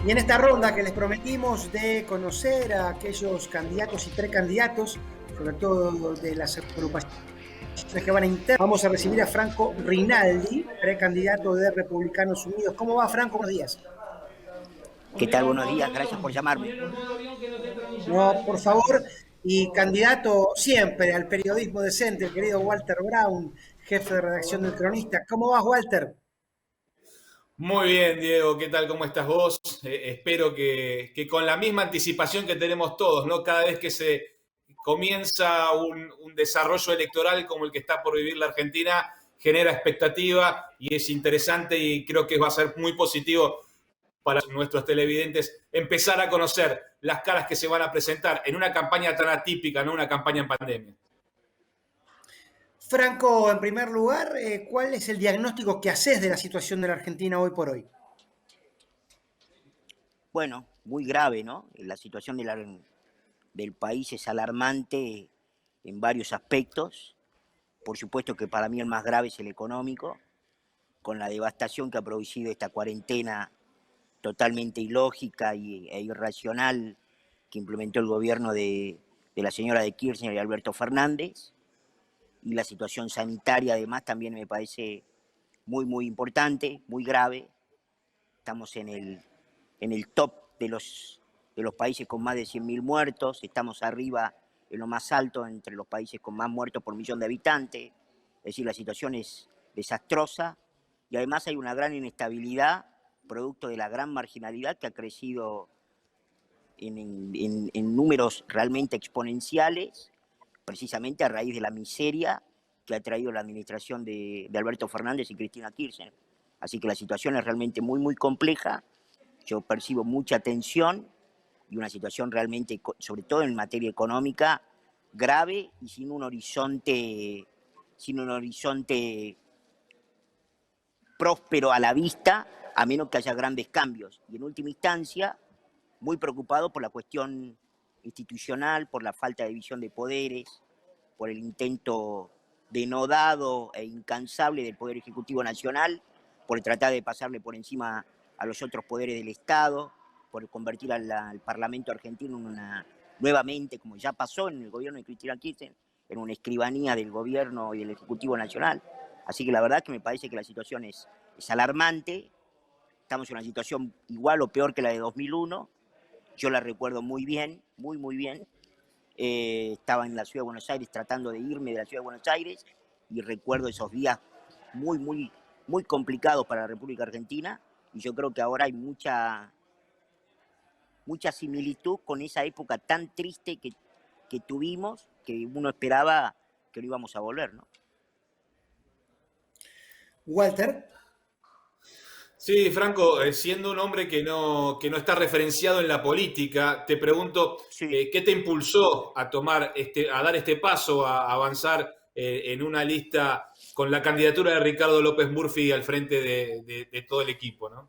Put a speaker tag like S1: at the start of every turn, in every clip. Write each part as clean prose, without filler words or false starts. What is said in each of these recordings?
S1: Y en esta ronda que les prometimos de conocer a aquellos candidatos y precandidatos, sobre todo de las agrupaciones que van a inter, vamos a recibir a Franco Rinaldi, precandidato de Republicanos Unidos. ¿Cómo va, Franco? Buenos días.
S2: ¿Qué tal? Buenos días, gracias por llamarme.
S1: No, por favor, y candidato siempre al periodismo decente, el querido Walter Brown, jefe de redacción del Cronista. ¿Cómo vas, Walter?
S3: Muy bien, Diego, ¿qué tal? ¿Cómo estás vos? Espero que con la misma anticipación que tenemos todos, ¿no? Cada vez que se comienza un desarrollo electoral como el que está por vivir la Argentina, genera expectativa y es interesante y creo que va a ser muy positivo para nuestros televidentes empezar a conocer las caras que se van a presentar en una campaña tan atípica, no una campaña en pandemia.
S1: Franco, en primer lugar, ¿cuál es el diagnóstico que haces de la situación de la Argentina hoy por hoy?
S2: Bueno, muy grave, ¿no? La situación del país es alarmante en varios aspectos. Por supuesto que para mí el más grave es el económico, con la devastación que ha producido esta cuarentena totalmente ilógica e irracional que implementó el gobierno de la señora de Kirchner y Alberto Fernández. Y la situación sanitaria además también me parece muy importante, muy grave. Estamos en el top de los países con más de 100.000 muertos, estamos arriba en lo más alto entre los países con más muertos por millón de habitantes, es decir, la situación es desastrosa y además hay una gran inestabilidad producto de la gran marginalidad que ha crecido en números realmente exponenciales, precisamente a raíz de la miseria que ha traído la administración de Alberto Fernández y Cristina Kirchner. Así que la situación es realmente muy compleja. Yo percibo mucha tensión y una situación realmente, sobre todo en materia económica, grave y sin un horizonte próspero a la vista, a menos que haya grandes cambios. Y en última instancia, muy preocupado por la cuestión institucional, por la falta de división de poderes, por el intento denodado e incansable del Poder Ejecutivo Nacional, por tratar de pasarle por encima a los otros poderes del Estado, por convertir al Parlamento argentino nuevamente, como ya pasó en el gobierno de Cristina Kirchner, en una escribanía del gobierno y del Ejecutivo Nacional. Así que la verdad que me parece que la situación es alarmante. Estamos en una situación igual o peor que la de 2001. Yo la recuerdo muy bien, muy bien. Estaba en la Ciudad de Buenos Aires tratando de irme de la Ciudad de Buenos Aires y recuerdo esos días muy complicados para la República Argentina y yo creo que ahora hay mucha similitud con esa época tan triste que tuvimos, que uno esperaba que no íbamos a volver, ¿no?
S1: Walter.
S3: Sí, Franco, siendo un hombre que no está referenciado en la política, te pregunto,
S2: Sí.
S3: ¿qué te impulsó a a dar este paso, a avanzar en una lista con la candidatura de Ricardo López Murphy al frente de todo el equipo, ¿no?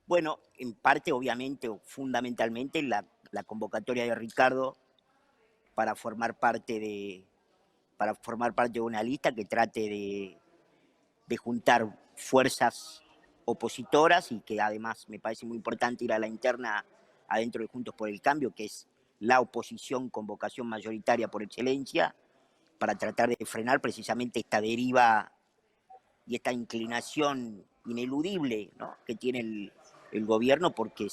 S2: Bueno, en parte, obviamente, o fundamentalmente, la convocatoria de Ricardo para formar parte de una lista que trate de juntar fuerzas opositoras y que además me parece muy importante ir a la interna adentro de Juntos por el Cambio, que es la oposición con vocación mayoritaria por excelencia, para tratar de frenar precisamente esta deriva y esta inclinación ineludible, ¿no?, que tiene el gobierno porque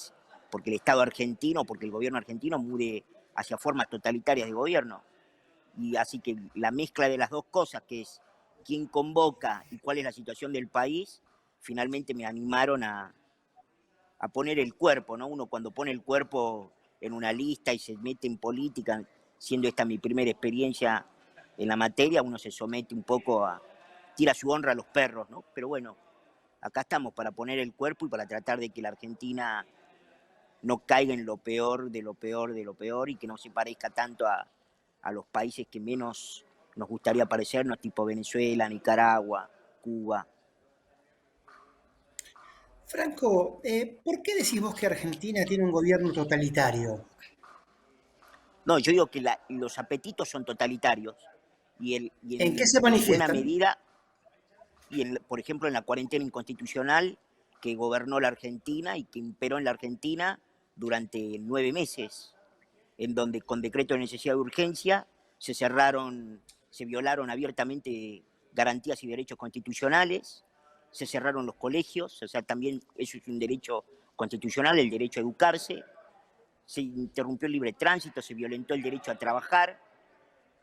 S2: el Estado argentino, porque el gobierno argentino mude hacia formas totalitarias de gobierno. Y así que la mezcla de las dos cosas, que es quién convoca y cuál es la situación del país, finalmente me animaron a poner el cuerpo, ¿no? Uno cuando pone el cuerpo en una lista y se mete en política, siendo esta mi primera experiencia en la materia, uno se somete un poco tira su honra a los perros, ¿no? Pero bueno, acá estamos para poner el cuerpo y para tratar de que la Argentina no caiga en lo peor de lo peor de lo peor y que no se parezca tanto a los países que menos nos gustaría parecernos, tipo Venezuela, Nicaragua, Cuba.
S1: Franco, ¿por qué decís vos que Argentina tiene un gobierno totalitario?
S2: No, yo digo que los apetitos son totalitarios
S1: ¿En qué se
S2: y en buena
S1: manifiestan?
S2: medida, por ejemplo, en la cuarentena inconstitucional que gobernó la Argentina y que imperó en la Argentina durante 9 meses, en donde con decreto de necesidad de urgencia se violaron abiertamente garantías y derechos constitucionales, se cerraron los colegios, o sea, también eso es un derecho constitucional, el derecho a educarse, se interrumpió el libre tránsito, se violentó el derecho a trabajar,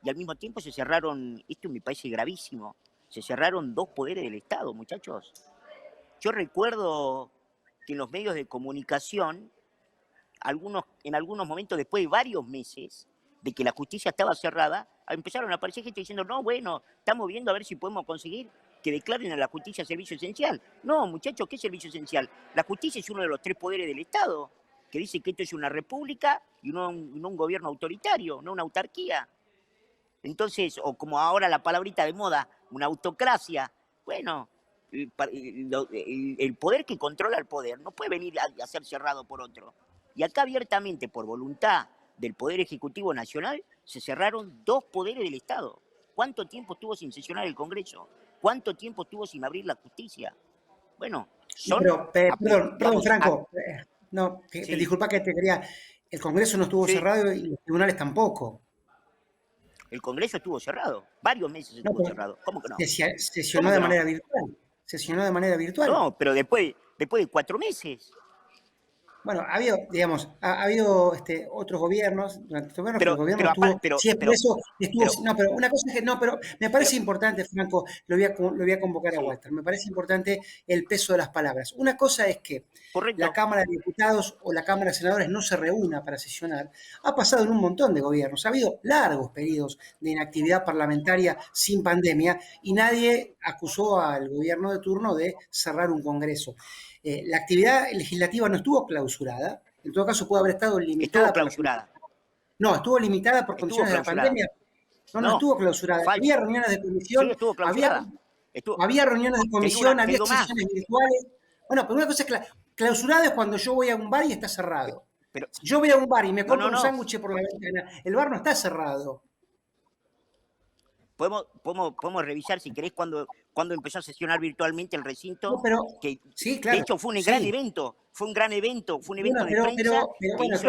S2: y al mismo tiempo se cerraron, esto me parece gravísimo, se cerraron 2 poderes del Estado, muchachos. Yo recuerdo que en los medios de comunicación, en algunos momentos, después de varios meses de que la justicia estaba cerrada, empezaron a aparecer gente diciendo, no, bueno, estamos viendo a ver si podemos conseguir que declaren a la justicia servicio esencial. No, muchachos, ¿qué servicio esencial? La justicia es uno de los 3 poderes del Estado, que dice que esto es una república y no un gobierno autoritario, no una autarquía. Entonces, o como ahora la palabrita de moda, una autocracia. Bueno, el poder que controla el poder no puede venir a ser cerrado por otro. Y acá abiertamente, por voluntad del Poder Ejecutivo Nacional, se cerraron 2 poderes del Estado. ¿Cuánto tiempo estuvo sin sesionar el Congreso? ¿Cuánto tiempo estuvo sin abrir la justicia? Bueno, son...
S1: Perdón, Franco. No,
S2: Sí.
S1: disculpa que te quería... El Congreso no estuvo
S2: Sí.
S1: cerrado y los tribunales tampoco.
S2: El Congreso estuvo cerrado, varios meses estuvo cerrado. ¿Cómo que no?
S1: Sesionó de manera virtual. Sesionó de manera virtual.
S2: No, pero después de 4 meses.
S1: Bueno, ha habido otros gobiernos, durante estos gobiernos, que el gobierno estuvo. Pero una cosa es que pero me parece importante, Franco, lo voy a convocar a Walter, me parece importante el peso de las palabras. Una cosa es que la Cámara de Diputados o la Cámara de Senadores no se reúna para sesionar. Ha pasado en un montón de gobiernos, ha habido largos periodos de inactividad parlamentaria sin pandemia y nadie acusó al gobierno de turno de cerrar un Congreso. La actividad legislativa no estuvo clausurada, en todo caso puede haber estado limitada.
S2: Estuvo clausurada.
S1: No, estuvo limitada por condiciones de la pandemia. No estuvo clausurada. Había reuniones de comisión.
S2: Sí, estuvo clausurada.
S1: Había reuniones de comisión, había sesiones virtuales. Bueno, pero una cosa es clausurada es cuando yo voy a un bar y está cerrado. Si yo voy a un bar y me compro un sándwich por la ventana, el bar no está cerrado.
S2: Podemos revisar, si querés, cuando empezó a sesionar virtualmente el recinto.
S1: No, pero,
S2: que,
S1: sí, claro.
S2: De hecho, fue un gran evento. Fue un gran evento. Fue un evento de prensa.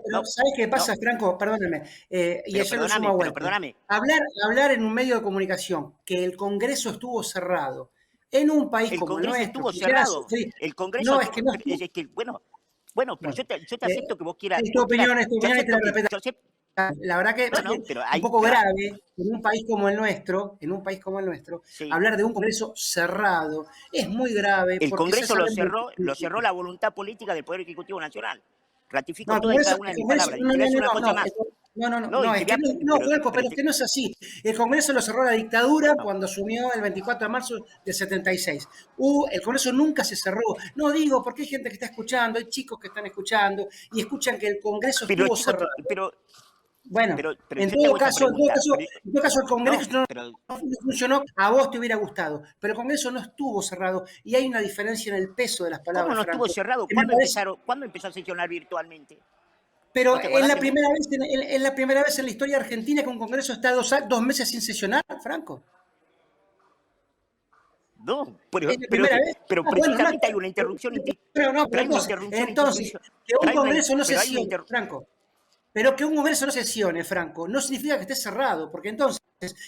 S1: Pero ¿sabes qué pasa, Franco? Perdóname. Y ayer lo sumo a vuelta.
S2: Perdóname.
S1: Hablar en un medio de comunicación que el Congreso estuvo cerrado en un país como el nuestro.
S2: El Congreso estuvo cerrado. El Congreso.
S1: No, es que no.
S2: Bueno, pero yo te acepto que vos quieras.
S1: Es tu opinión y te la respeto. La verdad que es un poco grave en un país como el nuestro, sí, hablar de un Congreso cerrado es muy grave.
S2: El Congreso lo cerró la voluntad política del Poder Ejecutivo Nacional. Ratifico todas y cada una de mis palabras.
S1: Franco, pero es que no es así. El Congreso lo cerró la dictadura cuando asumió el 24 de marzo del 76. El Congreso nunca se cerró. No digo porque hay gente que está escuchando, hay chicos que están escuchando y escuchan que el Congreso estuvo cerrado. Bueno, en todo caso, el Congreso no funcionó, a vos te hubiera gustado, pero el Congreso no estuvo cerrado y hay una diferencia en el peso de las palabras.
S2: ¿Cómo no estuvo cerrado? ¿Cuándo empezó a sesionar virtualmente?
S1: Pero es la primera vez en la historia argentina que un Congreso está 2 meses sin sesionar, Franco.
S2: No, pero precisamente hay una interrupción.
S1: Entonces, que un Congreso no sesione, Franco. Pero que un Congreso no sesione, Franco, no significa que esté cerrado, porque entonces,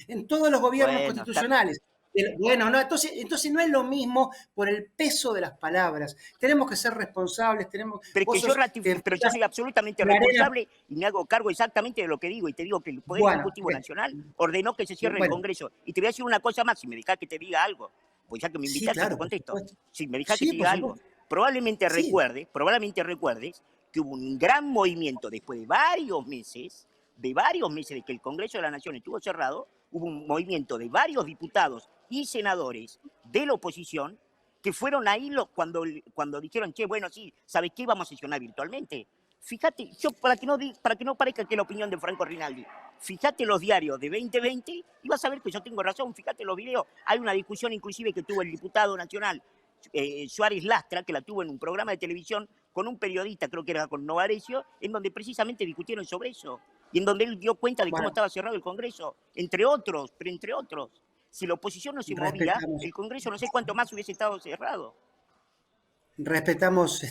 S1: en todos los gobiernos constitucionales, entonces no es lo mismo por el peso de las palabras. Tenemos que ser responsables,
S2: Pero yo soy absolutamente responsable y me hago cargo exactamente de lo que digo, y te digo que el Poder Ejecutivo Nacional ordenó que se cierre el Congreso. Y te voy a decir una cosa más, si me dejás que te diga algo, pues ya que me invitaste, te contesto. Si me dejás que te diga algo, probablemente recuerdes que hubo un gran movimiento después de varios meses de que el Congreso de la Nación estuvo cerrado, hubo un movimiento de varios diputados y senadores de la oposición que fueron ahí cuando dijeron, bueno, sí, ¿sabes qué? Vamos a sesionar virtualmente. Fíjate, para que no parezca que es la opinión de Franco Rinaldi, fíjate los diarios de 2020 y vas a ver que yo tengo razón, fíjate los videos. Hay una discusión inclusive que tuvo el diputado nacional Suárez Lastra, que la tuvo en un programa de televisión con un periodista, creo que era con Novarecio, en donde precisamente discutieron sobre eso, y en donde él dio cuenta de cómo estaba cerrado el Congreso, entre otros. Si la oposición no se movía, el Congreso no sé cuánto más hubiese estado cerrado.
S1: Respetamos,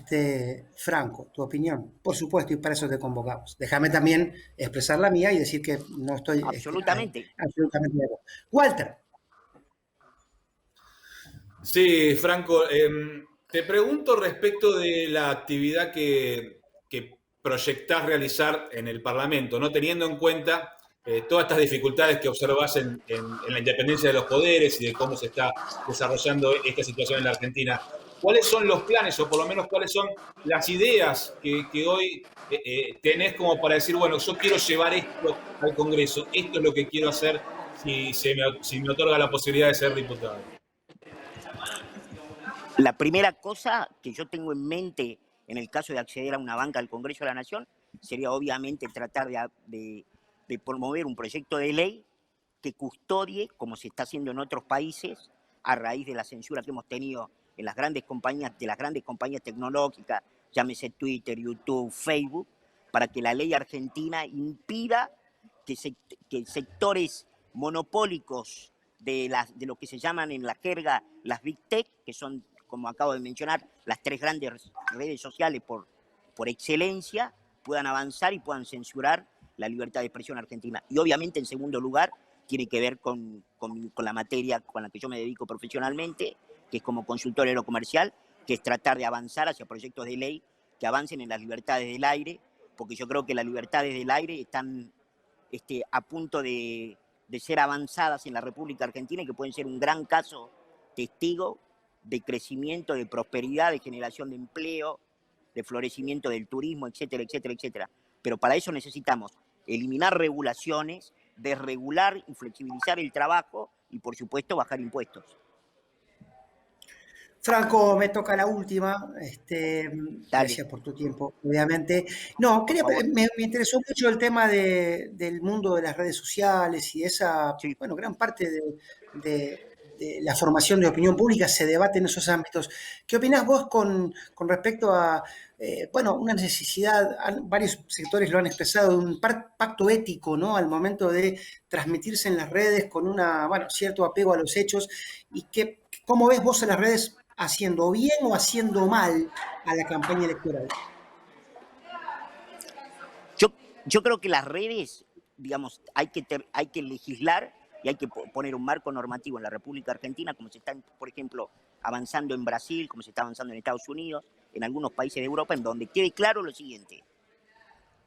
S1: Franco, tu opinión, por supuesto, y para eso te convocamos. Déjame también expresar la mía y decir que no estoy
S2: Absolutamente.
S1: absolutamente de acuerdo. Walter.
S3: Sí, Franco, te pregunto respecto de la actividad que proyectás realizar en el Parlamento, ¿no? Teniendo en cuenta todas estas dificultades que observás en la independencia de los poderes y de cómo se está desarrollando esta situación en la Argentina. ¿Cuáles son los planes o por lo menos cuáles son las ideas que hoy tenés como para decir, bueno, yo quiero llevar esto al Congreso, esto es lo que quiero hacer si me otorga la posibilidad de ser diputado?
S2: La primera cosa que yo tengo en mente en el caso de acceder a una banca del Congreso de la Nación sería obviamente tratar de promover un proyecto de ley que custodie, como se está haciendo en otros países, a raíz de la censura que hemos tenido en las grandes compañías, de las grandes compañías tecnológicas, llámese Twitter, YouTube, Facebook, para que la ley argentina impida que sectores monopólicos de lo que se llaman en la jerga las Big Tech, que son, como acabo de mencionar, las tres grandes redes sociales por excelencia, puedan avanzar y puedan censurar la libertad de expresión argentina. Y obviamente, en segundo lugar, tiene que ver con la materia con la que yo me dedico profesionalmente, que es como consultor aerocomercial, que es tratar de avanzar hacia proyectos de ley que avancen en las libertades del aire, porque yo creo que las libertades del aire están a punto de ser avanzadas en la República Argentina y que pueden ser un gran caso testigo de crecimiento, de prosperidad, de generación de empleo, de florecimiento del turismo, etcétera, etcétera, etcétera. Pero para eso necesitamos eliminar regulaciones, desregular y flexibilizar el trabajo y, por supuesto, bajar impuestos.
S1: Franco, me toca la última. Gracias por tu tiempo, obviamente. No, me interesó mucho el tema del mundo de las redes sociales y esa, sí, bueno, gran parte de la formación de opinión pública se debate en esos ámbitos. ¿Qué opinás vos con respecto a, bueno, una necesidad, varios sectores lo han expresado, de un pacto ético, ¿no? Al momento de transmitirse en las redes con bueno, cierto apego a los hechos, y ¿cómo ves vos en las redes haciendo bien o haciendo mal a la campaña electoral?
S2: Yo creo que las redes, digamos, hay que legislar y hay que poner un marco normativo en la República Argentina, como se está, por ejemplo, avanzando en Brasil, como se está avanzando en Estados Unidos, en algunos países de Europa, en donde quede claro lo siguiente: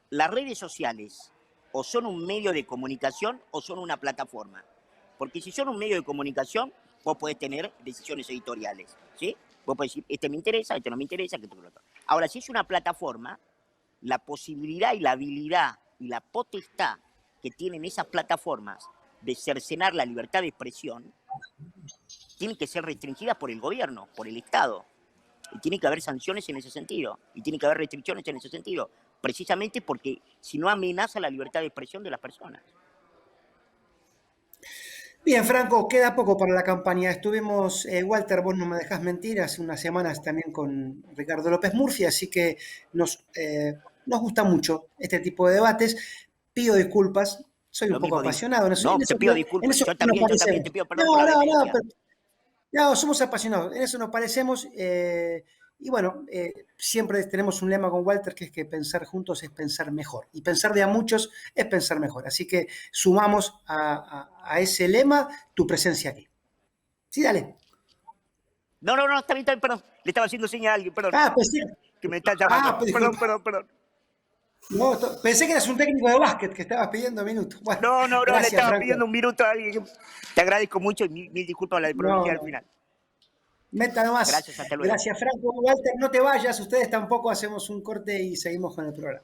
S2: las redes sociales o son un medio de comunicación o son una plataforma. Porque si son un medio de comunicación, vos podés tener decisiones editoriales, ¿sí? Vos podés decir, este me interesa, este no me interesa, que otro. Ahora, si es una plataforma, la posibilidad y la habilidad y la potestad que tienen esas plataformas de cercenar la libertad de expresión tienen que ser restringidas por el gobierno, por el Estado. Y tiene que haber sanciones en ese sentido, y tiene que haber restricciones en ese sentido, precisamente porque si no amenaza la libertad de expresión de las personas.
S1: Bien, Franco, queda poco para la campaña. Estuvimos, Walter, vos no me dejás mentir, hace unas semanas también con Ricardo López Murphy, así que nos gusta mucho este tipo de debates. Pido disculpas, soy un poco apasionado en eso.
S2: No, te pido disculpas, yo también te pido perdón por la vehemencia.
S1: No, somos apasionados, en eso nos parecemos. Y bueno, siempre tenemos un lema con Walter, que es que pensar juntos es pensar mejor. Y pensar de a muchos es pensar mejor. Así que sumamos a ese lema tu presencia aquí. Sí, dale.
S2: No, está bien, perdón. Le estaba haciendo señal a alguien, perdón.
S1: Pues sí.
S2: Que me está llamando. Perdón.
S1: No, pensé que eras un técnico de básquet que estabas pidiendo minutos. Bueno,
S2: no, gracias, le estaba Franco. Pidiendo un minuto a alguien. Te agradezco mucho y mil disculpas por la improvisación al final.
S1: Meta nomás.
S2: Gracias, hasta luego.
S1: Gracias, Franco. Walter, no te vayas. Ustedes tampoco, hacemos un corte y seguimos con el programa.